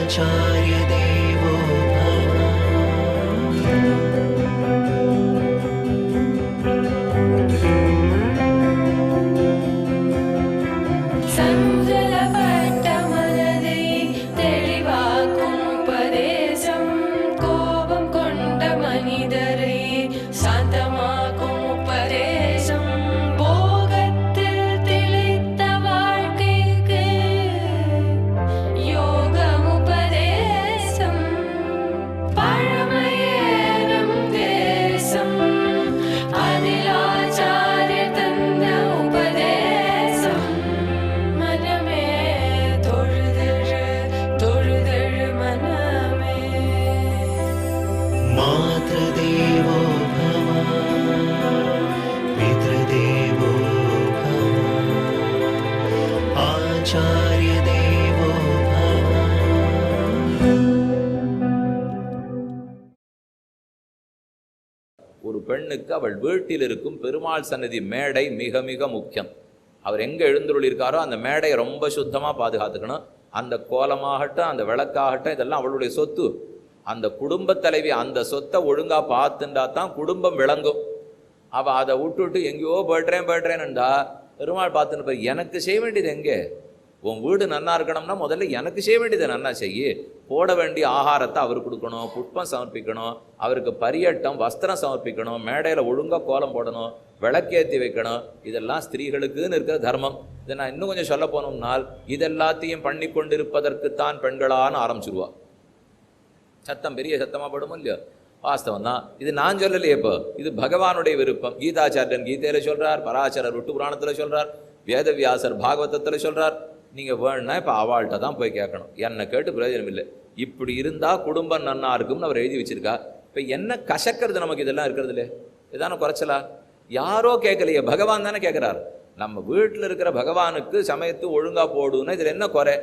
आचार्य देवो मातृदेवो भव पितृदेवो भव आचार्य देवो भव. ஒரு பெண்ணுக்கு அவள் வீட்டில் இருக்கும் பெருமாள் சன்னதி மேடை மிக மிக முக்கியம். அவர் எங்கே எழுந்துள்ளிருக்காரோ அந்த மேடையை ரொம்ப சுத்தமாக பாதுகாத்துக்கணும். அந்த கோலமாகட்டும் அந்த விளக்காகட்டும் இதெல்லாம் அவளுடைய சொத்து. அந்த குடும்பத் தலைவி அந்த சொத்தை ஒழுங்காக பார்த்துட்டா தான் குடும்பம் விளங்கும். அவள் அதை விட்டுவிட்டு எங்கேயோ போய்ட்றேன்னுண்டா பெருமாள் பார்த்துன்னு எனக்கு செய்ய வேண்டியது எங்கே? உன் வீடு நன்னா இருக்கணும்னா முதல்ல எனக்கு செய்ய வேண்டியதை நன்னா செய்யி. போட வேண்டிய ஆகாரத்தை அவர் கொடுக்கணும், புஷ்பம் சமர்ப்பிக்கணும், அவருக்கு பரியட்டம் வஸ்திரம் சமர்ப்பிக்கணும், மேடையில் ஒழுங்காக கோலம் போடணும், விளக்கேற்றி வைக்கணும். இதெல்லாம் ஸ்திரீகளுக்குன்னு இருக்கிற தர்மம். இதை நான் இன்னும் கொஞ்சம் சொல்ல போனோம்னால் இதெல்லாத்தையும் பண்ணி கொண்டிருப்பதற்குத்தான் பெண்களான்னு ஆரம்பிச்சிருவா. சத்தம் பெரிய சத்தமாக படும் இல்லையோ? வாஸ்தவம் தான். இது நான் சொல்லலையே. இப்போ இது பகவானுடைய விருப்பம். கீதாச்சாரியன் கீதையில் சொல்கிறார், பராசரர் விட்டு புராணத்தில் சொல்கிறார், வேதவியாசர் பாகவதத்தில் சொல்கிறார். நீங்கள் வேணுன்னா இப்போ அவள்கிட்ட தான் போய் கேட்கணும். என்னை கேட்டு பிரயோஜனம் இல்லை. இப்படி இருந்தால் குடும்பம் நன்னா இருக்கும்னு அவர் எழுதி வச்சிருக்கா. இப்போ என்ன கசக்கிறது நமக்கு இதெல்லாம் இருக்கிறது இல்லை? இதான குறைச்சலா? யாரோ கேட்கலையே, பகவான் தானே கேட்குறார். நம்ம வீட்டில் இருக்கிற பகவானுக்கு சமயத்து ஒழுங்காக போடுன்னா இதில் என்ன குறை?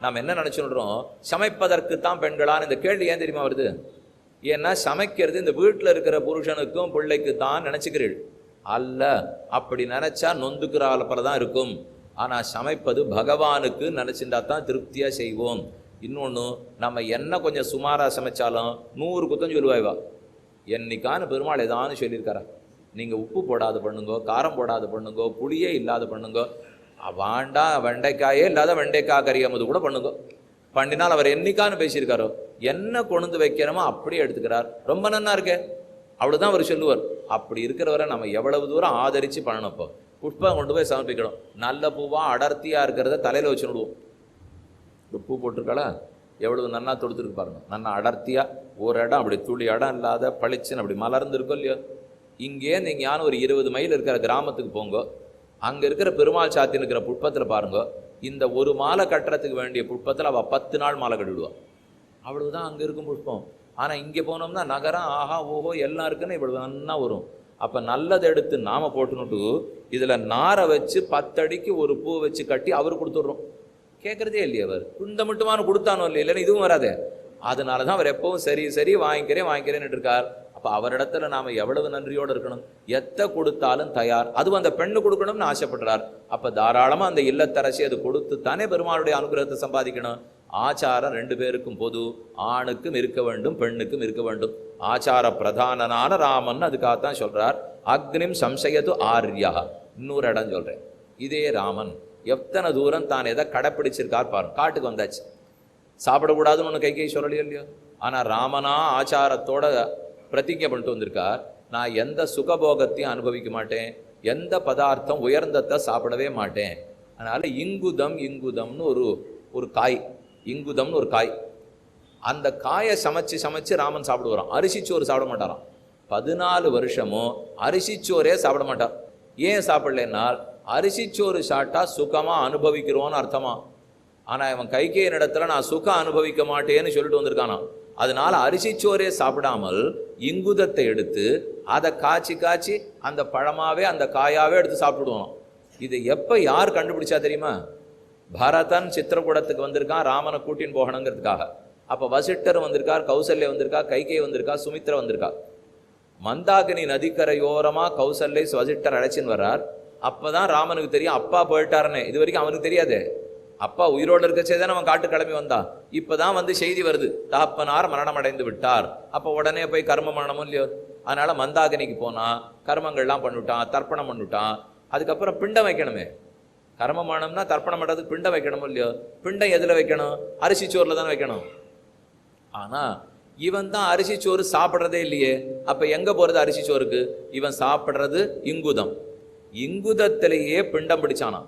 நாம் என்ன நினச்சுடுறோம், சமைப்பதற்கு தான் பெண்களான இந்த கேள்வி ஏன் தெரியுமா வருது? ஏன்னா சமைக்கிறது இந்த வீட்டில் இருக்கிற புருஷனுக்கும் பிள்ளைக்கு தான் நினச்சிக்கிறீள் அல்ல. அப்படி நினச்சா நொந்துக்கிற போல தான் இருக்கும். ஆனால் சமைப்பது பகவானுக்கு நினச்சிருந்தா தான் திருப்தியாக செய்வோம். இன்னொன்று, நம்ம என்ன கொஞ்சம் சுமாராக சமைச்சாலும் 100 குத்தம் சொல்லுவாய்வா. என்னைக்கான பெருமாள் ஏதான்னு சொல்லியிருக்காரா? நீங்கள் உப்பு போடாத பண்ணுங்கோ, காரம் போடாத பண்ணுங்கோ, புளியே இல்லாத பண்ணுங்கோ, வாண்டா வெண்டைக்காயே இல்லாத வெண்டைக்காய் கறியாமது கூட பண்ணுங்கோ. பண்ணினால் அவர் என்னைக்கான்னு பேசியிருக்காரோ? என்ன கொண்டு வைக்கிறோமோ அப்படியே எடுத்துக்கிறார். ரொம்ப நன்னா இருக்கே, அவ்வளோதான் அவர் சொல்லுவார். அப்படி இருக்கிறவரை நம்ம எவ்வளவு தூரம் ஆதரித்து பண்ணணும். இப்போ புஷ்பம் கொண்டு போய் சமர்ப்பிக்கணும். நல்ல பூவாக அடர்த்தியாக இருக்கிறத தலையில் வச்சு விடுவோம். ஒரு பூ போட்டிருக்காளா, எவ்வளவு நன்னா தொடுத்துருக்கு பாருங்க. நன்னா அடர்த்தியாக ஒரு இடம் அப்படி துளி இடம் இல்லாத பளிச்சுன்னு அப்படி மலர்ந்து இருக்கோ இல்லையோ? இங்கே நீங்கள் யாரும் ஒரு 20 மைல் இருக்கிற கிராமத்துக்கு போங்க. அங்கே இருக்கிற பெருமாள் சாத்தின்னு இருக்கிற புஷ்பத்தில் பாருங்க. இந்த ஒரு மாலை கட்டுறதுக்கு வேண்டிய புஷ்பத்தில் அவள் 10 நாள் மாலை கட்டிவிடுவாள். அவ்வளவுதான் அங்கே இருக்கும் புஷ்பம். ஆனால் இங்கே போனோம்னா நகரம் ஆஹா ஓஹோ எல்லாம் இருக்குன்னு இவ்வளவு நன்னா வரும். அப்போ நல்லதை எடுத்து நாம் போட்டுனுட்டு இதில் நாரை வச்சு 10 அடிக்கு ஒரு பூ வச்சு கட்டி அவர் கொடுத்துட்றோம். கேட்குறதே இல்லையே அவர். இந்த மட்டுமான கொடுத்தானோ இல்லை, இல்லைன்னு இதுவும் வராதே. அதனால தான் அவர் எப்பவும் சரி சரி வாங்கிக்கிறேன்னு இருக்கார். அப்போ அவரிடத்துல நாம் எவ்வளவு நன்றியோடு இருக்கணும். எத்தை கொடுத்தாலும் தயார். அதுவும் அந்த பெண்ணு கொடுக்கணும்னு ஆசைப்படுறார். அப்போ தாராளமாக அந்த இல்லத்தரசி அது கொடுத்து தானே பெருமாளுடைய அனுகிரகத்தை சம்பாதிக்கணும். ஆச்சாரம் 2 பேருக்கும் பொது. ஆணுக்கும் இருக்க வேண்டும், பெண்ணுக்கும் இருக்க வேண்டும். ஆச்சார பிரதானனான ராமன் அதுக்காகத்தான் சொல்றார். அக்னிம் சம்சயது ஆர்யா. இன்னொரு இடம் சொல்றேன். இதே ராமன் எத்தனை தூரம் தான் எதை கடைப்பிடிச்சிருக்கார் பாருங்க. காட்டுக்கு வந்தாச்சு, சாப்பிடக்கூடாதுன்னு ஒன்று கை சொல்லலையோ இல்லையோ? ஆனால் ராமனா ஆச்சாரத்தோட பிரதிஜை பண்ணிட்டு வந்திருக்கார். நான் எந்த சுகபோகத்தையும் அனுபவிக்க மாட்டேன், எந்த பதார்த்தம் உயர்ந்தத்தை சாப்பிடவே மாட்டேன். அதனால இங்குதம்னு ஒரு காய், இங்குதம்னு ஒரு காய். அந்த காயை சமைச்சு ராமன் சாப்பிடுவாராம். அரிசிச்சோறு சாப்பிட மாட்டாராம். 14 வருஷமும் அரிசிச்சோரே சாப்பிட மாட்டார். ஏன் சாப்பிடலன்னால் அரிசிச்சோறு சாப்பிட்டா சுகமாக அனுபவிக்கிறோன்னு அர்த்தமா. ஆனால் இவன் கைகேயின் இடத்துல நான் சுகம் அனுபவிக்க மாட்டேன்னு சொல்லிட்டு வந்திருக்கானா. அதனால அரிசிச்சோரே சாப்பிடாமல் இங்குதத்தை எடுத்து அதை காய்ச்சி அந்த பழமாவே அந்த காயாவே எடுத்து சாப்பிடுவோம். இது எப்போ யார் கண்டுபிடிச்சா தெரியுமா? பரதன் சித்திரக்கூடத்துக்கு வந்திருக்கான் ராமனை கூட்டின்னு போகணுங்கிறதுக்காக. அப்போ வசிட்டர் வந்திருக்கார், கௌசல்யா வந்திருக்கா, கைகை வந்திருக்கா, சுமித்ரா வந்திருக்கா. மந்தாகினி நதிக்கரையோரமாக கௌசல்யை வசிட்டர் அழைச்சின்னு வர்றார். அப்போ தான் ராமனுக்கு தெரியும் அப்பா போயிட்டாருன்னு. இது வரைக்கும் அவனுக்கு தெரியாதே. அப்பா உயிரோடு இருக்கச்சே தான் அவன் காட்டு கிளம்பி வந்தான். இப்பதான் வந்து செய்தி வருது, தகப்பனார் மரணம் அடைந்து விட்டார். அப்ப உடனே போய் கர்ம மரணமும் இல்லையோ. அதனால மந்தாகினிக்கு போனா கர்மங்கள்லாம் பண்ணிவிட்டான், தர்ப்பணம் பண்ணிவிட்டான். அதுக்கப்புறம் பிண்டம் வைக்கணுமே. கர்மமானம்னா தர்ப்பணம் பண்ணுறதுக்கு பிண்டம் வைக்கணுமோ இல்லையோ. பிண்டம் எதில் வைக்கணும்? அரிசி சோறில் தான் வைக்கணும். ஆனால் இவன் தான் அரிசி சோறு சாப்பிட்றதே இல்லையே. அப்போ எங்கே போகிறது அரிசி சோறுக்கு? இவன் சாப்பிட்றது இங்குதம். இங்குதத்திலேயே பிண்டம் பிடிச்சானா.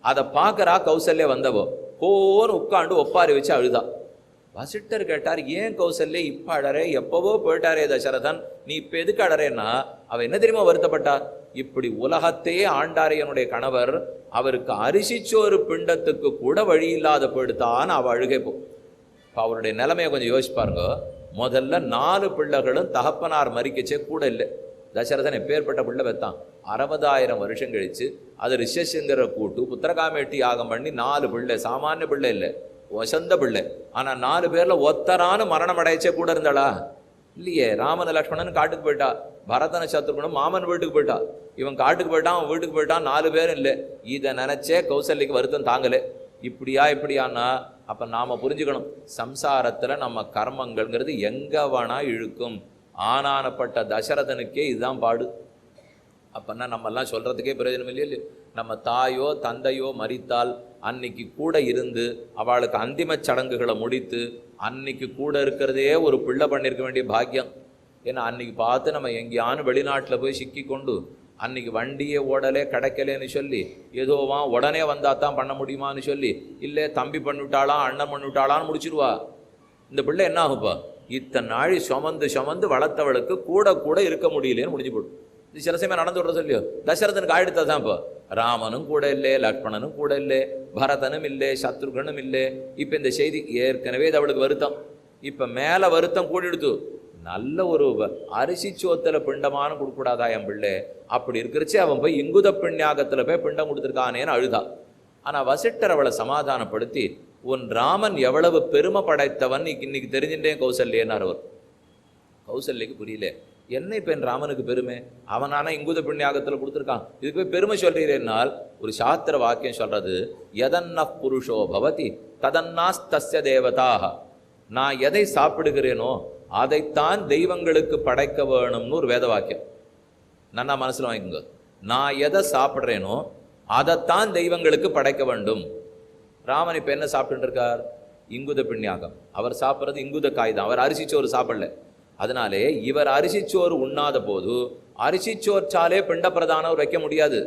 அதை பார்க்குறா கௌசல்யா வந்தவோ கோன்னு உட்காண்டு ஒப்பாரி வச்சு அழுதா. வசிட்டர் கேட்டார், ஏன் கௌசல்யா இப்போ அழறே? எப்போவோ போயிட்டாரே தசரதன், நீ இப்போ எதுக்கு அழறேன்னா? அவன் என்ன தெரியுமா வருத்தப்பட்டா? இப்படி உலகத்தையே ஆண்டாரே என்னுடைய கணவர், அவருக்கு அரிசிச்சோறு பிண்டத்துக்கு கூட வழி இல்லாத போயிடுத்தான்னு அவள் அழுகைப்போ. இப்போ அவருடைய நிலைமையை கொஞ்சம் யோசிப்பாருங்க. முதல்ல 4 பிள்ளைகளும் தகப்பனார் மறிக்கச்சே கூட இல்லை. தசரதன் எப்பேற்பட்ட பிள்ளை வைத்தான்? 60,000 வருஷம் கழிச்சு அது ரிஷசிங்கிற கூட்டு புத்திரகாமேட்டி யாகம் பண்ணி 4 பிள்ளை. சாமானிய பிள்ளை இல்லை, வசந்த பிள்ளை. ஆனால் 4 பேரில் ஒத்தரானு மரணம் அடையச்சே கூட இருந்தாளா? இல்லையே. ராமன் லக்ஷ்மணன் காட்டுக்கு போயிட்டா, பரதன சத்ருகனும் மாமன் வீட்டுக்கு போயிட்டா. இவன் காட்டுக்கு போயிட்டான், அவன் வீட்டுக்கு போயிட்டான், 4 பேரும் இல்லை. இதை நினைச்சே கௌசல்யக்கு வருத்தம் தாங்கலே. இப்படியான்னா அப்போ நாம் புரிஞ்சுக்கணும், சம்சாரத்தில் நம்ம கர்மங்கள்ங்கிறது எங்கே வேணா இழுக்கும். ஆனானப்பட்ட தசரதனுக்கே இதுதான் பாடு. அப்போன்னா நம்மெல்லாம் சொல்கிறதுக்கே பிரயோஜனம் இல்லையே. நம்ம தாயோ தந்தையோ மரித்தால் அன்னைக்கு கூட இருந்து அவளுக்கு அந்திம சடங்குகளை முடித்து அன்னைக்கு கூட இருக்கிறதே ஒரு பிள்ளை பண்ணியிருக்க வேண்டிய பாக்கியம். ஏன்னா அன்னைக்கு பார்த்து நம்ம எங்கேயானு வெளிநாட்டில் போய் சிக்கி கொண்டு அன்னைக்கு வண்டியே ஓடலே கிடைக்கலேன்னு சொல்லி ஏதோவா உடனே வந்தால் தான் பண்ண முடியுமான்னு சொல்லி, இல்லை தம்பி பண்ணிவிட்டாளாம் அண்ணன் பண்ணிவிட்டாளான்னு முடிச்சிருவா. இந்த பிள்ளை என்ன ஆகுப்பா? இத்தனை நாழி சுமந்து வளர்த்தவளுக்கு கூட இருக்க முடியலேன்னு முடிஞ்சு போடும். இது சில சமயம் நடந்து விடுற சொல்லியோ. தசரதனுக்கு ஆயிடுத்தான். இப்போ ராமனும் கூட இல்லை, லக்ஷ்மணனும் கூட இல்லை, பரதனும் இல்லை, சத்ருகனும் இல்லை. இப்போ இந்த செய்தி ஏற்கனவே இது அவளுக்கு வருத்தம். இப்போ மேலே வருத்தம் கூடிடுத்து. நல்ல ஒரு அரிசி சோத்தில் பிண்டமான கொடுக்கூடாதா என் பிள்ளை? அப்படி இருக்கிறச்சு அவன் போய் இங்குத பிண்யாகத்தில் போய் பிண்டம் கொடுத்துருக்கானேன்னு அழுதா. ஆனால் வசிட்டர் அவளை சமாதானப்படுத்தி, உன் ராமன் எவ்வளவு பெருமை படைத்தவன் இன்னைக்கு தெரிஞ்சுட்டேன் கௌசல்யன்னார் அவர். கௌசல்யக்கு புரியல, என்ன இப்போ என் ராமனுக்கு பெருமை? அவனான இங்குத பிண்யாகத்தில் கொடுத்துருக்கான், இதுக்கு போய் பெருமை சொல்கிறேன்னால் ஒரு சாஸ்திர வாக்கியம் சொல்றது, எதன்ன புருஷோ பவதி ததன்னாஸ்தஸ்ய தேவதாக. நான் எதை சாப்பிடுகிறேனோ அதைத்தான் தெய்வங்களுக்கு படைக்க வேணும்னு ஒரு வேத வாக்கியம். நான் மனசில் வாங்கிக்கோங்க. நான் எதை சாப்பிட்றேனோ அதைத்தான் தெய்வங்களுக்கு படைக்க வேண்டும். ராமன் இப்போ என்ன சாப்பிட்டு இருக்கார்? இங்குத பிண்யாகம். அவர் சாப்பிட்றது இங்குத காய் தான். அவர் அரிசிச்சோறு சாப்பிடல. அதனாலே இவர் அரிசிச்சோறு உண்ணாத போது அரிசிச்சோற்றாலே பிண்ட பிரதானம் வைக்க முடியாது.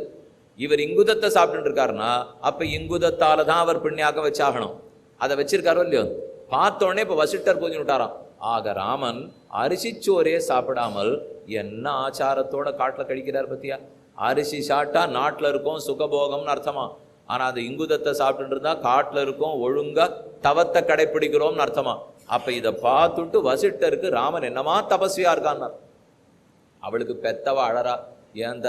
இவர் இங்குதத்தை சாப்பிட்டு இருக்காருன்னா அப்போ இங்குதத்தால தான் அவர் பிண்யாகம் வச்சாகணும். அதை வச்சிருக்காரோ இல்லையோ. பார்த்தோடனே இப்போ வசிட்டர் புரிஞ்சு விட்டாராம். ஆக ராமன் அரிசிச்சோரே சாப்பிடாமல் என்ன ஆச்சாரத்தோட காட்டில் கழிக்கிறார் பத்தியா? அரிசி சாப்பிட்டா நாட்டில் இருக்கும் சுகபோகம்னு அர்த்தமா. ஆனால் அது இங்குதத்தை சாப்பிட்டு இருந்தா காட்டில் இருக்கும் ஒழுங்கா தவத்தை கடைப்பிடிக்கிறோம்னு அர்த்தமா. அப்போ இதை பார்த்துட்டு வசிட்டருக்கு ராமன் என்னமா தபஸ்வியா இருக்கான்னா. அவளுக்கு பெத்தவ அழறா, ஏன்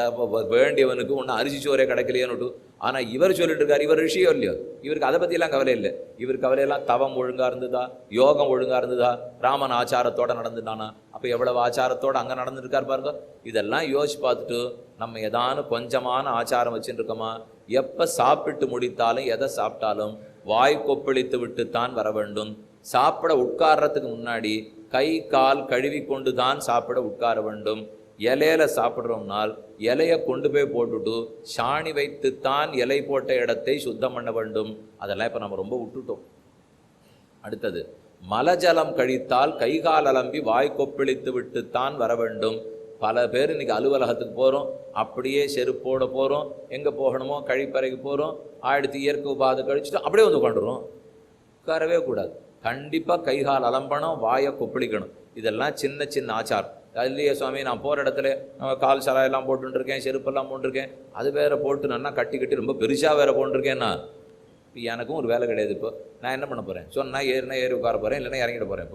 வேண்டியவனுக்கு ஒன்றும் அரிசி சோரே கிடைக்கலையேன்னுட்டு. ஆனால் இவர் சொல்லிட்டு இருக்கார், இவர் ரிஷியோ இல்லையோ, இவருக்கு அதை பற்றியெல்லாம் கவலை இல்லை. இவர் கவலையெல்லாம் தவம் ஒழுங்காக இருந்ததா, யோகம் ஒழுங்காக இருந்ததா, ராமன் ஆச்சாரத்தோடு நடந்துட்டானா. அப்போ எவ்வளவு ஆச்சாரத்தோடு அங்கே நடந்துருக்கார் பாருங்க. இதெல்லாம் யோசிச்சு பார்த்துட்டு நம்ம ஏதானு கொஞ்சமான ஆச்சாரம் வச்சுட்டு இருக்கோமா? எப்போ சாப்பிட்டு முடித்தாலும் எதை சாப்பிட்டாலும் வாய் கொப்பளித்து விட்டுத்தான் வர வேண்டும். சாப்பிட உட்கார்றதுக்கு முன்னாடி கை கால் கழுவி கொண்டு தான் சாப்பிட உட்கார வேண்டும். இலையில சாப்பிட்றோம்னால் இலையை கொண்டு போய் போட்டுட்டு சாணி வைத்துத்தான் இலை போட்ட இடத்தை சுத்தம் பண்ண வேண்டும். அதெல்லாம் இப்போ நம்ம ரொம்ப விட்டுட்டோம். அடுத்தது, மலஜலம் கழித்தால் கைகால் அலம்பி வாய் கொப்பளித்து விட்டுத்தான் வர வேண்டும். பல பேர் இன்னைக்கு அலுவலகத்துக்கு போகிறோம், அப்படியே செருப்போட போகிறோம், எங்கே போகணுமோ கழிப்பறைக்கு போகிறோம், ஆயிடுத்து இயற்கை உபாதை கழிச்சுட்டு அப்படியே வந்து உட்காந்துரும். உட்காரவே கூடாது. கண்டிப்பாக கைகால் அலம்பணும், வாயை கொப்பளிக்கணும். இதெல்லாம் சின்ன சின்ன ஆச்சாரம். இல்லையே சுவாமி, நான் போகிற இடத்துல கால் சலாயெல்லாம் போட்டுருக்கேன், செருப்பெல்லாம் போட்டிருக்கேன், அது வேறு போட்டு நல்லா கட்டி ரொம்ப பெருசாக வேறு போட்டிருக்கேன்னா இப்போ எனக்கும் ஒரு வேலை கிடையாது. இப்போ நான் என்ன பண்ண போகிறேன்? சொன்னால் ஏறி உட்கார போகிறேன், இல்லைன்னா இறங்கிட போகிறேன்.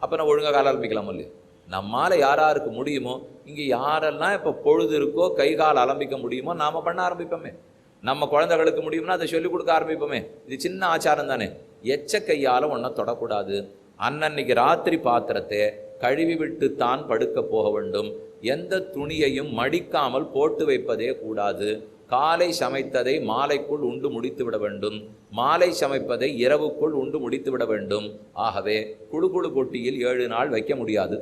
அப்போ நான் ஒழுங்காக கால் ஆரம்பிக்கலாமோ இல்லையா? நம்மால் யாராருக்கு முடியுமோ, இங்கே யாரெல்லாம் இப்போ பொழுது இருக்கோ கை கால் அலம்பிக்க முடியுமோ நாம் பண்ண ஆரம்பிப்போமே. நம்ம குழந்தைகளுக்கு முடியும்னா அதை சொல்லிக் கொடுக்க ஆரம்பிப்போமே. இது சின்ன ஆச்சாரம் தானே. எச்ச கையால் ஒன்றும் தொடக்கூடாது. அன்னன்னைக்கு ராத்திரி பாத்திரத்தை கழுவி விட்டு தான் படுக்க போக வேண்டும். எந்த துணியையும் மடிக்காமல் போட்டு வைப்பதே கூடாது. காலை சமைத்ததை மாலைக்குள் உண்டு முடித்து விட வேண்டும், மாலை சமைப்பதை இரவுக்குள் உண்டு முடித்து விட வேண்டும். ஆகவே குழு பொட்டியில் 7 நாள் வைக்க முடியாது.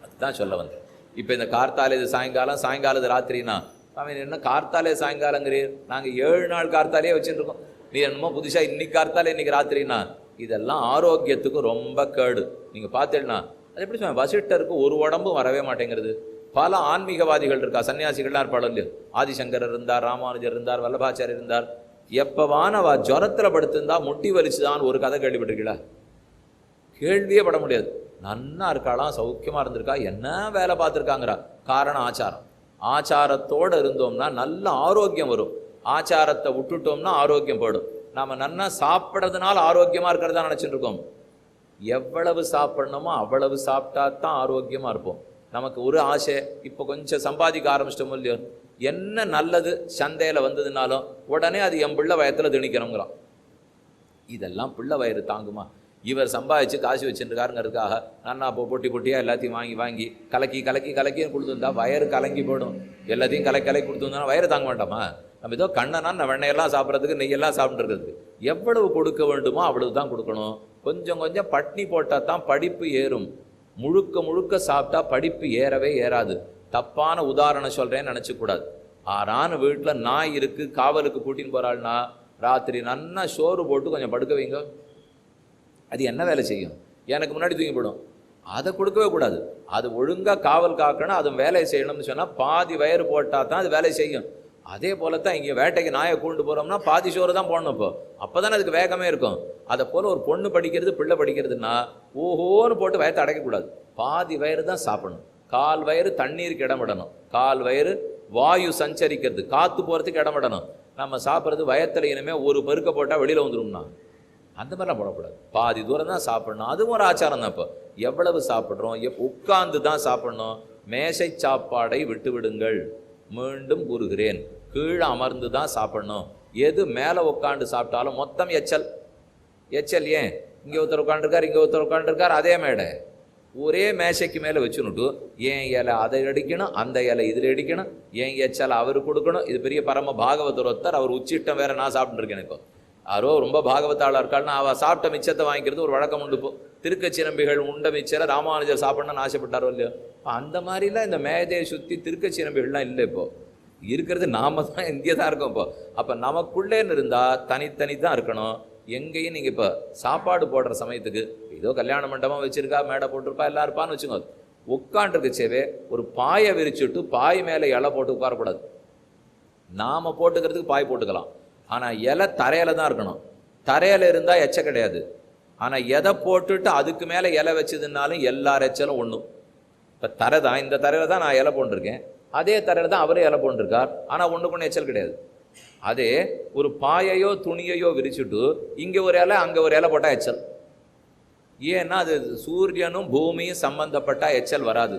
அதுதான் சொல்ல வந்தேன். இப்போ இந்த கார்த்தாலே இது சாயங்காலம், சாயங்காலம் இது ராத்திரினா அவன் என்ன கார்த்தாலே சாயங்காலங்கிறீர்? நாங்கள் 7 நாள் கார்த்தாலே வச்சுட்டு இருக்கோம். நீ என்னமோ புதுசாக இன்னைக்கு கார்த்தாலே இன்னைக்கு ராத்திரினா இதெல்லாம் ஆரோக்கியத்துக்கு ரொம்ப கேடு. நீங்கள் பார்த்தீங்கன்னா அது எப்படி சொல்ல, வசிட்டருக்கு ஒரு உடம்பும் வரவே மாட்டேங்கிறது. பல ஆன்மீகவாதிகள் இருக்கா, சன்னியாசிகள்லாம் இருப்பாளோ இல்லையோ. ஆதிசங்கரர் இருந்தார், ராமானுஜர் இருந்தார், வல்லபாச்சாரியர் இருந்தார். எப்பவான ஜுரத்தில் படுத்திருந்தா முட்டி வலிச்சுதான் ஒரு கதை கேள்விப்பட்டிருக்கீங்களா? கேள்வியே பட முடியாது. நன்னா இருக்காளாம், சௌக்கியமாக இருந்திருக்கா, என்ன வேலை பார்த்துருக்காங்கிறா. காரணம் ஆச்சாரம். ஆச்சாரத்தோடு இருந்தோம்னா நல்ல ஆரோக்கியம் வரும். ஆச்சாரத்தை விட்டுட்டோம்னா ஆரோக்கியம் போயிடும். நாம் நன்னா சாப்பிட்றதுனால ஆரோக்கியமாக இருக்கிறதா நினச்சிட்டு இருக்கோம். எவ்வளவு சாப்பிட்ணுமோ அவ்வளவு சாப்பிட்டா தான் ஆரோக்கியமாக இருப்போம். நமக்கு ஒரு ஆசை, இப்போ கொஞ்சம் சம்பாதிக்க ஆரம்பிச்சிட்டோமோ இல்லையோ, என்ன நல்லது சந்தையில் வந்ததுனாலும் உடனே அது என் பிள்ளை வயத்தில் திணிக்கணுங்கிறான். இதெல்லாம் பிள்ளை வயிறு தாங்குமா? இவர் சம்பாதிச்சு காசு வச்சுருக்காருங்கிறதுக்காக நன்னா பொட்டியாக எல்லாத்தையும் வாங்கி கலக்கின்னு கொடுத்துருந்தா வயறு கலங்கி போயிடும். எல்லாத்தையும் கலக்கி கொடுத்துருந்தா வயறு தாங்க வேண்டாமா? நம்ம ஏதோ கண்ணனா வெண்ணையெல்லாம் சாப்பிட்றதுக்கு, நெய்யெல்லாம் சாப்பிட்றதுக்கு எவ்வளவு கொடுக்க வேண்டுமோ அவ்வளவு தான் கொடுக்கணும். கொஞ்சம் கொஞ்சம் பட்னி போட்டால் தான் படிப்பு ஏறும். முழுக்க சாப்பிட்டா படிப்பு ஏறவே ஏறாது. தப்பான உதாரணம் சொல்கிறேன்னு நினச்சக்கூடாது. ஆறான வீட்டில் நாய் இருக்குது, காவலுக்கு கூட்டின்னு போகிறாள்னா ராத்திரி நன்னா சோறு போட்டு கொஞ்சம் படுக்க வைங்க. அது என்ன வேலை செய்யும்? எனக்கு முன்னாடி தூங்கி போடும். அதை கொடுக்கவே கூடாது. அது ஒழுங்காக காவல் காக்கணும், அது வேலையை செய்யணும்னு சொன்னால் பாதி வயிறு போட்டால் தான் அது வேலை செய்யும். அதே போல தான் இங்கே வேட்டைக்கு நாயை கூண்டு போகிறோம்னா பாதி சோறு தான் போடணும். அப்போ தானே அதுக்கு வேகமே இருக்கும். அதை போல் ஒரு பொண்ணு படிக்கிறது, பிள்ளை படிக்கிறதுனா ஓஹோன்னு போட்டு வயத்தை அடைக்கக்கூடாது. பாதி வயிறு தான் சாப்பிடணும். கால் வயிறு தண்ணீருக்கு இடமிடணும், கால் வயிறு வாயு சஞ்சரிக்கிறது, காற்று போகிறதுக்கு இடமிடணும். நம்ம சாப்பிட்றது வயத்தில் இனிமேல் ஒரு பெருக்க போட்டால் வெளியில் வந்துடும்னா அந்த மாதிரிலாம் போடக்கூடாது. பாதி தூரம் தான் சாப்பிடணும். அதுவும் ஒரு ஆச்சாரம் தான். இப்போ எவ்வளவு சாப்பிட்றோம், உட்கார்ந்து தான் சாப்பிடணும். மேசை சாப்பாடை விட்டு விடுங்கள். மீண்டும் கூறுகிறேன், கீழே அமர்ந்து தான் சாப்பிடணும். எது மேலே உட்காந்து சாப்பிட்டாலும் மொத்தம் எச்சல். ஏன் இங்கே ஒருத்தர் உட்காந்துருக்கார், இங்கே ஒருத்தர் உட்காந்துருக்கார், அதே மேடை ஒரே மேசைக்கு மேலே வச்சுன்னுட்டு ஏன் இலை அதை அடிக்கணும், அந்த இலை இதில் அடிக்கணும், ஏன் எச்சல் அவர் கொடுக்கணும். இது பெரிய பரம பாகவதர் ஒருத்தர், அவர் உச்சிட்டம் வேற நான் சாப்பிட்டுருக்கேன். இப்போ யாரோ ரொம்ப பாகவத்தாளாக இருக்காள்னா அவள் சாப்பிட்ட மிச்சத்தை வாங்கிக்கிறது ஒரு வழக்கம் உண்டு. இப்போ திருக்கச்சிரம்பிகள் உண்ட மிச்சரை ராமானுஜர் சாப்பிடணும்னு ஆசைப்பட்டாரோ இல்லையோ. அந்த மாதிரிலாம் இந்த மேதையை சுற்றி திருக்கச்சிரம்பிகள்லாம் இல்லை. இப்போது இருக்கிறது நாம தான், இந்தியா தான் இருக்கோம். அப்போ நமக்குள்ளேன்னு இருந்தால் தனித்தனி தான் இருக்கணும். எங்கேயும் நீங்கள் இப்போ சாப்பாடு போடுற சமயத்துக்கு ஏதோ கல்யாண மண்டபம் வச்சுருக்கா, மேடை போட்டிருப்பா, எல்லாம் இருப்பான்னு வச்சுக்கோங்க. உட்காண்டிருக்கச்சேவே ஒரு பாயை விரிச்சுட்டு பாய் மேலே இலை போட்டு உட்காரக்கூடாது. நாம் போட்டுக்கிறதுக்கு பாய் போட்டுக்கலாம், ஆனால் இலை தரையில் தான் இருக்கணும். தரையில் இருந்தால் எச்ச கிடையாது. ஆனால் எதை போட்டுட்டு அதுக்கு மேலே இலை வச்சதுனாலும் எல்லா எச்சலும் ஒன்றும். இப்போ தரை தான், இந்த தரையில் தான் நான் இலை போட்டிருக்கேன், அதே தரையில் தான் அவரே இலை போட்டிருக்கார், ஆனால் ஒன்றுக்கு ஒன்று எச்சல் கிடையாது. அதே ஒரு பாயையோ துணியையோ விரிச்சுட்டு இங்கே ஒரு இலை அங்கே ஒரு இலை போட்டால் எச்சல். ஏன்னா அது சூரியனும் பூமியும் சம்பந்தப்பட்ட எச்சல் வராது.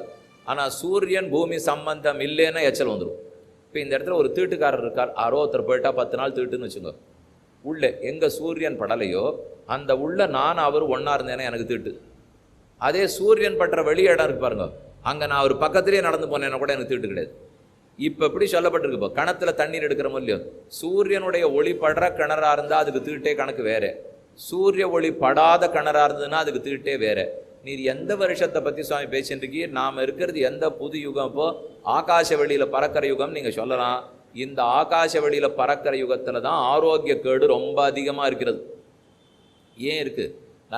ஆனால் சூரியன் பூமி சம்பந்தம் இல்லைன்னா எச்சல் வந்துடும். இப்போ இந்த இடத்துல ஒரு தீட்டுக்காரர் இருக்கார், யாரோ ஒருத்தர் போயிட்டா 10 நாள் தீட்டுன்னு வச்சுங்க. உள்ளே எங்கே சூரியன் படலையோ அந்த உள்ள நான் அவர் ஒன்றா இருந்தேன்னா எனக்கு தீட்டு. அதே சூரியன் பற்ற வெளியே இடம் இருக்கு பாருங்க, அங்கே நான் ஒரு பக்கத்துலேயே நடந்து போனேன்னா கூட எனக்கு தீட்டு கிடையாது. இப்போ எப்படி சொல்லப்பட்டிருக்கு, இப்போ கிணத்துல தண்ணீர் எடுக்கிறோமோ இல்லையோ, சூரியனுடைய ஒளி படுற கிணறா இருந்தால் அதுக்கு தீட்டே கணக்கு வேறு, சூரிய ஒளி படாத கிணறா இருந்ததுன்னா அதுக்கு தீட்டே வேறு. நீர் எந்த வருஷத்தை பற்றி சுவாமி பேசிட்டு நாம் இருக்கிறது எந்த புது யுகம்? இப்போ ஆகாச வெளியில் பறக்கிற யுகம் நீங்கள் சொல்லலாம். இந்த ஆகாச வெளியில் பறக்கிற யுகத்தில் தான் ஆரோக்கிய கேடு ரொம்ப அதிகமாக இருக்கிறது. ஏன் இருக்குது?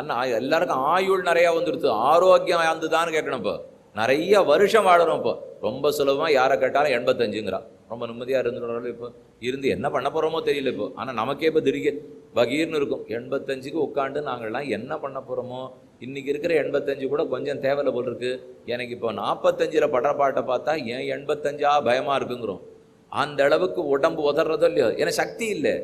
நான் எல்லாருக்கும் ஆயுள் நிறையா வந்துடுது, ஆரோக்கியம் ஆந்துதான்னு கேட்கணும். இப்போ நிறைய வருஷம் வாழறோம். இப்போ ரொம்ப சுலபமாக யாரை கேட்டாலும் 85ங்கிறான். ரொம்ப நிம்மதியாக இருந்துடுறாலும் இப்போ இருந்து என்ன பண்ண போகிறோமோ தெரியல. இப்போ ஆனால் நமக்கே இப்போ திடீர் வகீர்னு இருக்கும். 85க்கு உட்காந்து நாங்கள்லாம் என்ன பண்ண போகிறோமோ, இன்றைக்கி இருக்கிற 85 கூட கொஞ்சம் தேவையில்லை போல் இருக்குது. எனக்கு இப்போ 45 படுற பாட்டை பார்த்தா ஏன் 85 பயமாக இருக்குங்கிறோம். அந்த அளவுக்கு உடம்பு உதறதோ இல்லையோ, ஏன்னா சக்தி இல்லை.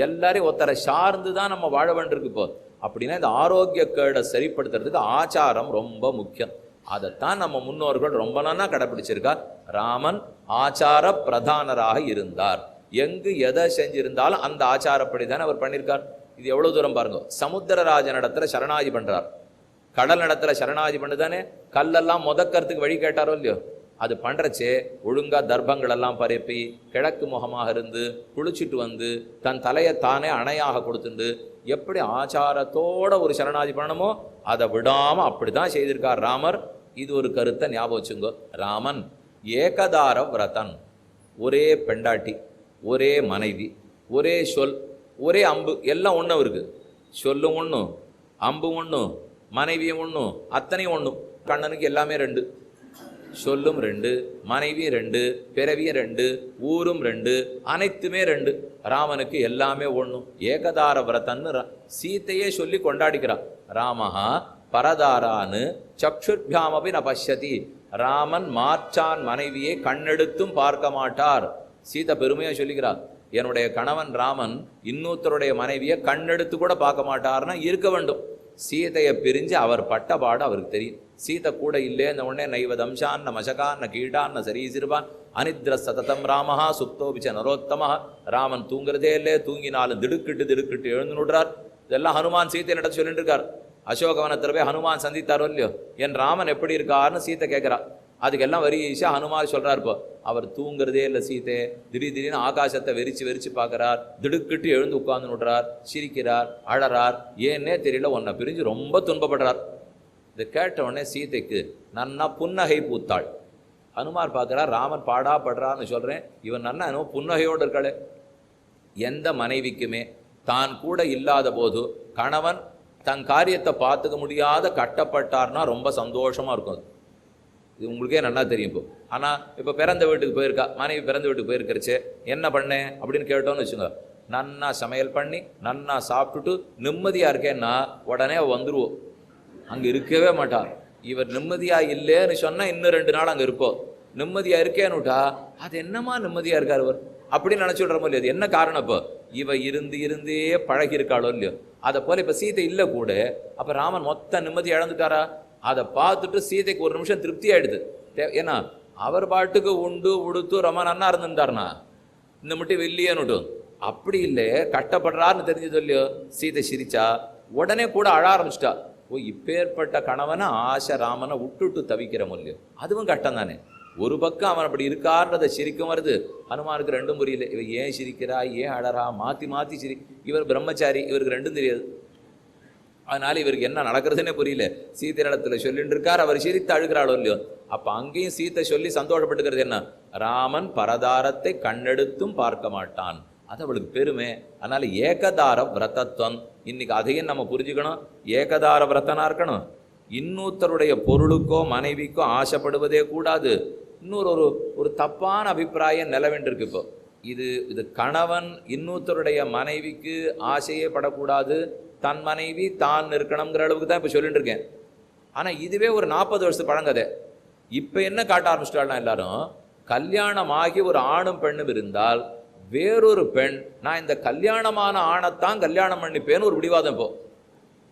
எல்லாரையும் ஒருத்தரை சார்ந்து தான் நம்ம வாழ வேண்டியிருக்கு. இப்போ அப்படின்னா இந்த ஆரோக்கிய கேடை சரிப்படுத்துறதுக்கு ஆச்சாரம் ரொம்ப முக்கியம். அதைத்தான் நம்ம முன்னோர்கள் ரொம்ப நாளாக கடைப்பிடிச்சிருக்கார். ராமன் ஆச்சார பிரதானராக இருந்தார். எங்கு எதை செஞ்சிருந்தாலும் அந்த ஆச்சாரப்படி தானே அவர் பண்ணியிருக்கார். இது எவ்வளோ தூரம் பாருங்க. சமுத்திரராஜன் இடத்துல சரணாகி பண்ணுறார், கடல் இடத்துல சரணாகி பண்ணு தானே. கல்லெல்லாம் முதக்கறதுக்கு வழி கேட்டாரோ இல்லையோ, அது பண்ணுறச்சே ஒழுங்காக தர்ப்பங்கள் எல்லாம் பரப்பி கிழக்கு முகமாக இருந்து குளிச்சுட்டு வந்து தன் தலையை தானே அணையாக கொடுத்துண்டு எப்படி ஆச்சாரத்தோட ஒரு சரணாதி பண்ணணுமோ அதை விடாமல் அப்படி தான் செய்திருக்கார் ராமர். இது ஒரு கருத்தை ஞாபகம் வச்சுங்கோ. ராமன் ஏகதார விரதன், ஒரே பெண்டாட்டி, ஒரே மனைவி, ஒரே சொல், ஒரே அம்பு, எல்லாம் ஒன்றும் இருக்குது. சொல்லும் ஒன்றும், அம்பும் ஒன்றும், மனைவியும் ஒன்றும், அத்தனையும் ஒன்றும். கண்ணனுக்கு எல்லாமே ரெண்டு, சொல்லும் ரெண்டு, மனைவியும் ரெண்டு, பிறவியும் ரெண்டு, ஊரும் ரெண்டு, அனைத்துமே ரெண்டு. ராமனுக்கு எல்லாமே ஒன்றும். ஏகதார விரதன்னு சீத்தையே சொல்லி கொண்டாடிக்கிறான். ராமஹா பரதாரான்னு சக்ஷுர்பியாமபி ந பஷ்யதி. ராமன் மாற்றான் மனைவியை கண்ணெடுத்தும் பார்க்க மாட்டார். சீதை பெருமையாக சொல்லிக்கிறார், என்னுடைய கணவன் ராமன் இன்னொருத்தருடைய மனைவியை கண்ணெடுத்து கூட பார்க்க மாட்டார்னா இருக்க வேண்டும். சீதையை பிரிஞ்சு அவர் பட்ட பாடு அவருக்கு தெரியும். சீதை கூட இல்லைன்ன உடனே நைவதம்சான் மசகான் கீடான் சரீசிறுபான் அனித்ர சததம் ராமஹா சுப்தோபிச்ச நரோத்தமஹா. ராமன் தூங்குறதே இல்லை, தூங்கினாலும் திடுக்கிட்டு எழுந்து நுடுறார். இதெல்லாம் ஹனுமான் சீத்தை நடத்த சொல்லிட்டு இருக்கார். அசோகவனத்தில் போய் ஹனுமான் சந்தித்தாரோ இல்லையோ, என் ராமன் எப்படி இருக்காருன்னு சீத்தை கேட்குறா. அதுக்கெல்லாம் வரிசா ஹனுமான் சொல்கிறார், இப்போ அவர் தூங்குறதே இல்லை சீத்தை, திடீர்னு ஆகாசத்தை வெறிச்சு பார்க்குறார், திடுக்கிட்டு எழுந்து உட்கார்ந்து நுடுறார், சிரிக்கிறார், அழறார், ஏன்னே தெரியல, உன்னை பிரிஞ்சு ரொம்ப துன்பப்படுறார். இதை கேட்ட உடனே சீதைக்கு நன்னா புன்னகை பூத்தாள். ஹனுமார் பார்க்குறார், ராமன் பாடாப்படுறான்னு சொல்கிறேன், இவன் நன்னா என்னவோ புன்னகையோடு இருக்காளே. எந்த மனைவிக்குமே தான் கூட இல்லாத போது கணவன் தன் காரியத்தை பார்த்துக்க முடியாத கட்டப்பட்டார்னா ரொம்ப சந்தோஷமாக இருக்கும். இது உங்களுக்கே நல்லா தெரியும். ஆனால் இப்போ பிறந்த வீட்டுக்கு போயிருக்கா, மனைவி பிறந்த வீட்டுக்கு போயிருக்கிறச்சே என்ன பண்ணேன் அப்படின்னு கேட்டோன்னு வச்சுங்க, நன்னா சமையல் பண்ணி நன்னா சாப்பிட்டுட்டு நிம்மதியாக இருக்கேன்னா உடனே வந்துடுவோம். அங்கே இருக்கவே மாட்டார். இவர் நிம்மதியாக இல்லைன்னு சொன்னால் இன்னும் 2 நாள் அங்கே இருப்போம். நிம்மதியாக இருக்கேன்னு விட்டா அது என்னமா நிம்மதியாக இருக்கார் இவர் அப்படின்னு நினச்சிடுறோமோ இல்லையா. அது என்ன காரணம்? இப்போ இவ இருந்தே பழகி இருக்காளோ இல்லையோ. அதை போல் இப்போ சீதை இல்லை கூட, அப்போ ராமன் மொத்த நிம்மதி இழந்துட்டாரா? அதை பார்த்துட்டு சீதைக்கு ஒரு நிமிஷம் திருப்தி ஆகிடுது. ஏன்னா அவர் பாட்டுக்கு உண்டு உடுத்து ரொம்ப நன்னா இருந்துட்டார்னா இந்த மட்டும் வெள்ளியேன்னுட்டும். அப்படி இல்லை, கட்டப்படுறாருன்னு தெரிஞ்சது இல்லையோ. சீதை சிரிச்சா உடனே கூட அழ ஆரம்பிச்சிட்டா. ஓ, இப்பேற்பட்ட கணவனை ஆசை ராமனை விட்டுட்டு தவிக்கிறோம் இல்லையோ, அதுவும் கட்டம் தானே. ஒரு பக்கம் அவன் அப்படி இருக்கார்ன்றதை சிரிக்கும் வருது. ஹனுமானுக்கு ரெண்டும் புரியல. இவன் ஏன் சிரிக்கிறா, ஏன் அழறா, மாற்றி சிரி. இவர் பிரம்மச்சாரி, இவருக்கு ரெண்டும் தெரியாது. அதனால இவருக்கு என்ன நடக்கிறதுனே புரியல. சீத்தை இடத்துல சொல்லிட்டு இருக்கார், அவர் சிரித்து அழுகிறாளோ இல்லையோ. அப்போ அங்கேயும் சீத்தை சொல்லி சந்தோஷப்பட்டுக்கிறது என்ன, ராமன் பரதாரத்தை கண்ணெடுத்தும் பார்க்க மாட்டான், அது அவளுக்கு பெருமை. அதனால ஏகதார விரதத்துவம். இன்னைக்கு அதையும் நம்ம புரிஞ்சுக்கணும். ஏகதார விரதனா இருக்கணும். இன்னொருத்தருடைய பொருளுக்கோ மனைவிக்கோ ஆசைப்படுவதே கூடாது. இன்னொரு ஒரு தப்பான அபிப்பிராயம் நிலவென்றிருக்கு. இப்போ இது கணவன் இன்னொருத்தருடைய மனைவிக்கு ஆசையே படக்கூடாது, தன் மனைவி தான் இருக்கணுங்கிற அளவுக்கு தான் இப்போ சொல்லிட்டு இருக்கேன். ஆனால் இதுவே ஒரு 40 வருஷத்து பழங்கதை. இப்போ என்ன காட்ட ஆரம்பிச்சிட்டாள்னா, எல்லாரும் கல்யாணம் ஆகி ஒரு ஆணும் பெண்ணும் இருந்தால் வேறொரு பெண் நான் இந்த கல்யாணமான ஆணைத்தான் கல்யாணம் பண்ணிப்பேன்னு ஒரு பிடிவாதம். இப்போ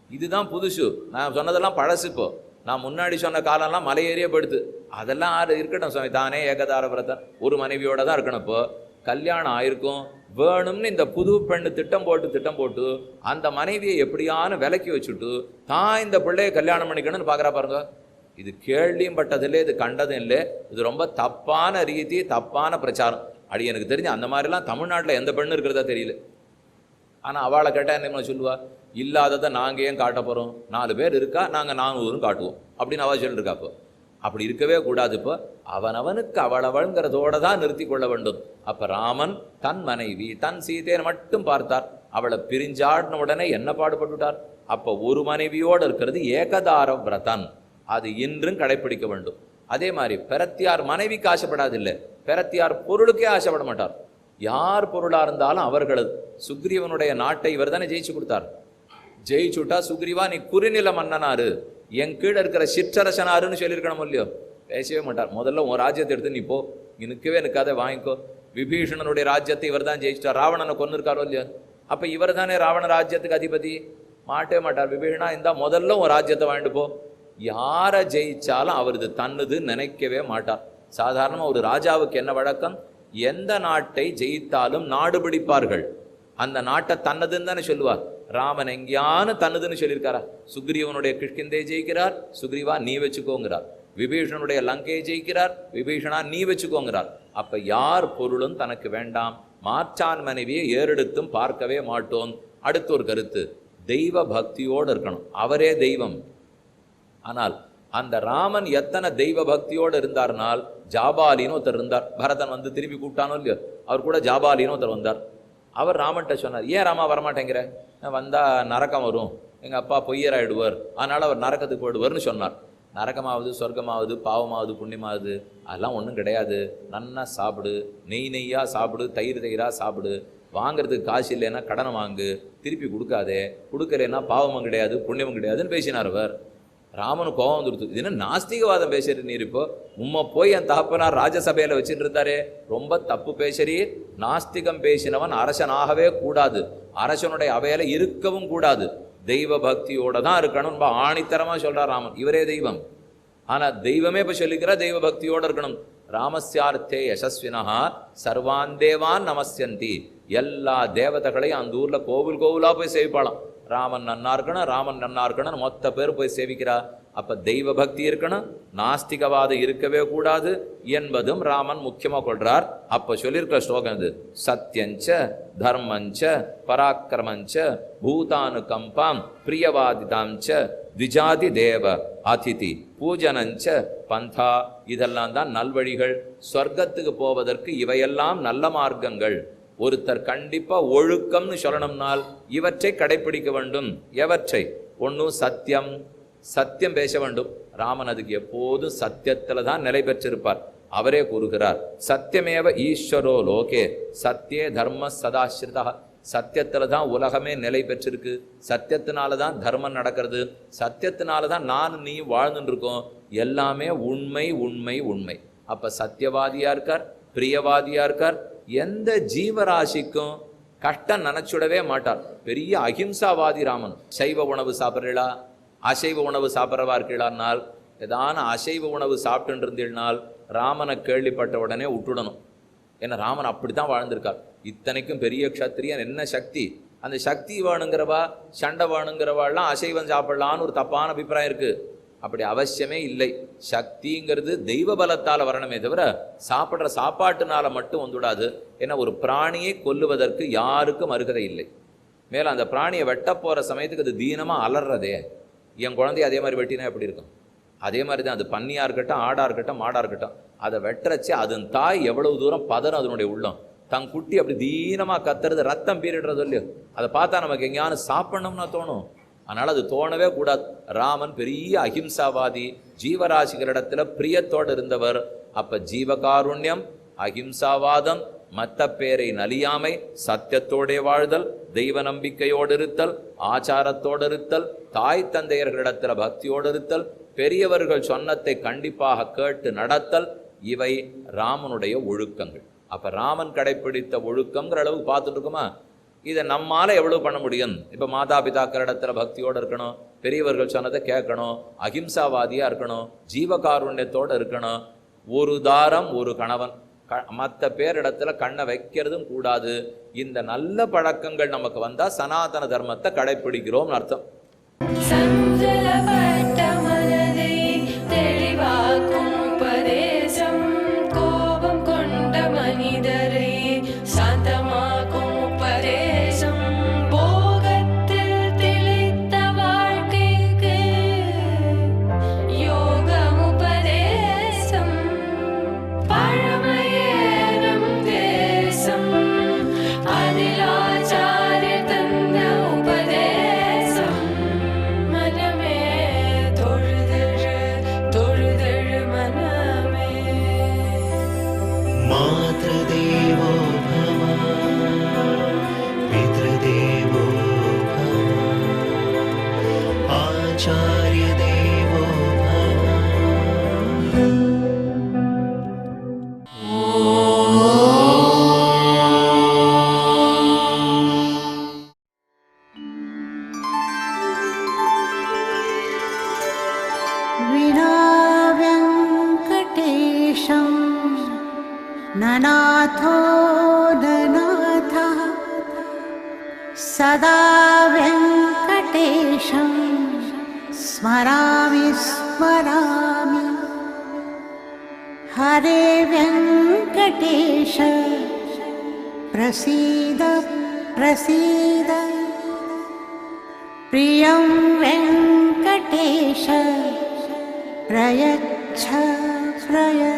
இதுதான் புதுசு. நான் சொன்னதெல்லாம் பழசு. இப்போ நான் முன்னாடி சொன்ன காலம்லாம் மலையேறிய படுத்து, அதெல்லாம் இருக்கட்டும் சுவாமி, தானே ஏகதார விரதன் ஒரு மனைவியோட தான் இருக்கணும். இப்போ கல்யாணம் ஆயிருக்கும், வேணும்னு இந்த புது பெண்ணு திட்டம் போட்டு அந்த மனைவியை எப்படியான விலக்கி வச்சுட்டு தான் இந்த பிள்ளையை கல்யாணம் பண்ணிக்கணும்னு பார்க்குறா பாருங்க. இது கேள்வியும் பட்டதில்லை, இது கண்டதும் இல்லை. இது ரொம்ப தப்பான ரீதி, தப்பான பிரச்சாரம். அப்படி எனக்கு தெரிஞ்சு அந்த மாதிரிலாம் தமிழ்நாட்டில் எந்த பெண்ணு இருக்கிறதா தெரியல. ஆனால் அவளை கேட்டால் என்ன சொல்லுவா, இல்லாததை நாங்கள் ஏன் காட்ட போகிறோம், 4 பேர் இருக்கா, நாங்கள் 400 காட்டுவோம் அப்படின்னு அவள் சொல்லிருக்கா. இப்போ அப்படி இருக்கவே கூடாது. இப்போ அவனவனுக்கு அவளவள்ங்கிறதோட தான் நிறுத்தி கொள்ள வேண்டும். அப்போ ராமன் தன் மனைவி தன் சீதையை மட்டும் பார்த்தார். அவளை பிரிஞ்சாடின உடனே என்ன பாடுபட்டுட்டார். அப்போ ஒரு மனைவியோடு இருக்கிறது ஏகதார விரதன், அது இன்றும் கடைப்பிடிக்க வேண்டும். அதே மாதிரி பெரத்தியார் மனைவிக்கு ஆசைப்படாதில்லை, பெரத்தியார் பொருளுக்கே ஆசைப்பட மாட்டார். யார் பொருளாக இருந்தாலும் அவர்களது. சுக்ரீவனுடைய நாட்டை இவர் தானே ஜெயிச்சு கொடுத்தார். ஜெயிச்சுட்டா சுக்ரீவா நீ குறுநில மன்னனாரு, என் கீழே இருக்கிற சிற்றரசனாருன்னு சொல்லியிருக்கணும் இல்லையோ. பேசவே மாட்டார். முதல்ல உன் ராஜ்யத்தை எடுத்து நீ போ, நிற்கவே நிற்காத, வாங்கிக்கோ. விபீஷணனுடைய ராஜ்யத்தை இவர் தான் ஜெயிச்சிட்டார். ராவணனை கொண்டு இருக்காரோ இல்லையோ. அப்போ இவர் தானே ராவண ராஜ்யத்துக்கு அதிபதி. மாட்டவே மாட்டார். விபீஷணா இருந்தால் முதல்ல உன் ராஜ்யத்தை வாங்கிட்டு போ. யாரை ஜெயிச்சாலும் அவரது தன்னுது நினைக்கவே மாட்டார். சாதாரணமாக ஒரு ராஜாவுக்கு என்ன வழக்கம், எந்த நாட்டை ஜெயித்தாலும் நாடு பிடிப்பார்கள். அந்த நாட்டை தன்னதுன்னு தானே சொல்லுவார். ராமன் எங்கேயானு தன்னதுன்னு சொல்லியிருக்காரா? சுக்ரீவனுடைய கிஷ்கிந்தை ஜெயிக்கிறார், சுக்ரீவா நீ வச்சுக்கோங்கிறார். விபீஷணனுடைய லங்கையை ஜெயிக்கிறார், விபீஷணா நீ வச்சுக்கோங்கிறார். அப்ப யார் பொருளும் தனக்கு வேண்டாம், மாற்றான் மனைவியை ஏறெடுத்தும் பார்க்கவே மாட்டோம். அடுத்த ஒரு கருத்து, தெய்வ பக்தியோடு இருக்கணும், அவரே தெய்வம். ஆனால் அந்த ராமன் எத்தனை தெய்வ பக்தியோடு இருந்தார்னால், ஜாபாலின்னு ஒருத்தர் இருந்தார். பரதன் வந்து திருப்பி கூப்பிட்டானோ இல்லையோ, அவர் கூட ஜாபாலின்னு ஒருத்தர் வந்தார். அவர் ராமன்கிட்ட சொன்னார், ஏன் ராமா வரமாட்டேங்கிற, வந்தால் நரக்கம் வரும், எங்கள் அப்பா பொய்யராயிடுவார், அதனால் அவர் நரக்கத்துக்கு போயிடுவார்னு சொன்னார். நரகமாவது சொர்க்கமாவது பாவமாவது புண்ணியமாவது அதெல்லாம் ஒன்றும் கிடையாது. நன்னா சாப்பிடு, நெய்யாக சாப்பிடு, தயிராக சாப்பிடு, வாங்கிறதுக்கு காசு இல்லைன்னா கடனை வாங்கு, திருப்பி கொடுக்காதே, கொடுக்கலன்னா பாவமும் கிடையாது புண்ணியமும் கிடையாதுன்னு பேசினார் அவர். ராமனுக்கு கோபம் வந்துடுத்து, இது என்ன நாஸ்திகவாதம் பேசுறது நீர், இப்போ உம்மை போய் என் தகப்பனார் ராஜசபையில் வச்சுட்டு இருந்தாரே, ரொம்ப தப்பு பேசுறீர். நாஸ்திகம் பேசினவன் அரசனாகவே கூடாது, அரசனுடைய அவையில இருக்கவும் கூடாது, தெய்வ பக்தியோட தான் இருக்கணும். ஆணித்தரமா சொல்றார் ராமன், இவரே தெய்வம். ஆனா தெய்வமே இப்ப சொல்லிக்கிறா தெய்வ பக்தியோட இருக்கணும். ராமஸ்யார்த்தே யசஸ்வினஹா சர்வான் தேவான் நமஸ்யந்தி, எல்லா தேவதைகளையும் அந்த ஊர்ல கோவில் கோவிலா போய் சேவிப்பாளாம். ராமன் நன்னா இருக்கணும், ராமன் நன்னா இருக்கணும், மொத்த பேர் போய் சேவிக்கிறா. அப்ப தெய்வ பக்தி இருக்கணும், நாஸ்திகவாதம் இருக்கவே கூடாது என்பதும் ராமன் முக்கியமா கொள்றார். அப்ப சொல்லியிருக்க ஸ்லோகம் இது, சத்யஞ்ச தர்மஞ்ச பராக்கிரமஞ்ச பூதானு கம்பாம் பிரியவாதிதாஞ்ச திஜாதி தேவ அதிதி பூஜனஞ்ச பந்தா. இதெல்லாம் தான் நல்வழிகள், சொர்க்கத்துக்கு போவதற்கு இவையெல்லாம் நல்ல மார்க்கங்கள். ஒருத்தர் கண்டிப்பா ஒழுக்கம்னு சொல்லணும்னால் இவற்றை கடைபிடிக்க வேண்டும். எவற்றை? ஒன்னும் சத்தியம், சத்தியம் பேச வேண்டும். ராமன் அதுக்கு எப்போதும் சத்தியத்துல தான் நிலை பெற்றிருப்பார். அவரே கூறுகிறார், சத்தியமேவ ஈஸ்வரோ லோகே சத்தியே தர்ம சதாஸ்ரிதா. சத்தியத்துல தான் உலகமே நிலை பெற்றிருக்கு, சத்தியத்தினால தான் தர்மம் நடக்கிறது, சத்தியத்தினால தான் நான் நீ வாழ்ந்துட்டு இருக்கோம். எல்லாமே உண்மை உண்மை உண்மை. அப்ப சத்தியவாதியா இருக்கார், பிரியவாதியா இருக்கார். எந்த ஜீவராசிக்கும் கஷ்டம் நினைச்சுடவே மாட்டார். பெரிய அஹிம்சாவாதி ராமன். சைவ உணவு சாப்பிட்றீங்களா, அசைவ உணவு சாப்பிட்றவா இருக்கீங்களானால், ஏதான அசைவ உணவு சாப்பிட்டு இருந்தீங்கனால் ராமனை கேள்விப்பட்ட உடனே விட்டுடணும். ஏன்னா ராமன் அப்படித்தான் வாழ்ந்திருக்கார். இத்தனைக்கும் பெரிய க்ஷத்திரியன், என்ன சக்தி, அந்த சக்தி வேணுங்கிறவா சண்டை வேணுங்கிறவாள்லாம் அசைவம் சாப்பிடலான்னு ஒரு தப்பான அபிப்பிராயம் இருக்கு. அப்படி அவசியமே இல்லை. சக்திங்கிறது தெய்வ பலத்தால் வரணுமே தவிர சாப்பிட்ற சாப்பாட்டுனால மட்டும் வந்துவிடாது. ஏன்னா ஒரு பிராணியை கொல்லுவதற்கு யாருக்கும் அருகதை இல்லை. மேலே அந்த பிராணியை வெட்ட போகிற சமயத்துக்கு அது தீனமாக அலறதே. என் குழந்தைய அதே மாதிரி வெட்டினா எப்படி இருக்கும்? அதே மாதிரி தான் அது பன்னியாக இருக்கட்டும், ஆடாக இருக்கட்டும், மாடாக இருக்கட்டும், அதை வெட்டுறச்சு அதன் தாய் எவ்வளவு தூரம் பதறும் அதனுடைய உள்ளம். தன் குட்டி அப்படி தீனமாக கத்துறது, ரத்தம் பீரிடுறது இல்லையோ, அதை பார்த்தா நமக்கு எங்கேயானு சாப்பிடணும்னா தோணும். அதனால் அது தோணவே கூடாது. ராமன் பெரிய அஹிம்சாவாதி, ஜீவராசிகளிடத்துல பிரியத்தோடு இருந்தவர். அப்ப ஜீவகாருண்யம், அஹிம்சாவாதம், மற்ற பேரை நலியாமை, சத்தியத்தோடே வாழ்தல், தெய்வ நம்பிக்கையோடு இருத்தல், ஆச்சாரத்தோடு இருத்தல், தாய் தந்தையர்களிடத்துல பக்தியோடு இருத்தல், பெரியவர்கள் சொன்னத்தை கண்டிப்பாக கேட்டு நடத்தல், இவை ராமனுடைய ஒழுக்கங்கள். அப்ப ராமன் கடைப்பிடித்த ஒழுக்கங்கிற அளவுக்கு பார்த்துட்டு இருக்குமா? இதை நம்மால எவ்வளவு பண்ண முடியும்? இப்ப மாதா பிதாக்கள் இடத்துல பக்தியோடு இருக்கணும், பெரியவர்கள் சொன்னதை கேட்கணும், அஹிம்சாவாதியா இருக்கணும், ஜீவகாருண்யத்தோடு இருக்கணும். ஒரு தாரம் ஒரு கணவன், மற்ற பேரிடத்துல கண்ணை வைக்கிறதும் கூடாது. இந்த நல்ல பழக்கங்கள் நமக்கு வந்தா சனாதன தர்மத்தை கடைப்பிடிக்கிறோம் அர்த்தம். ननाथो ननाथः सदा वेङ्कटेशं स्मरामि स्मरामि। हरे वेङ्कटेश प्रसीद प्रसीद प्रियं वेङ्कटेश प्रयच्छ प्रयच्छ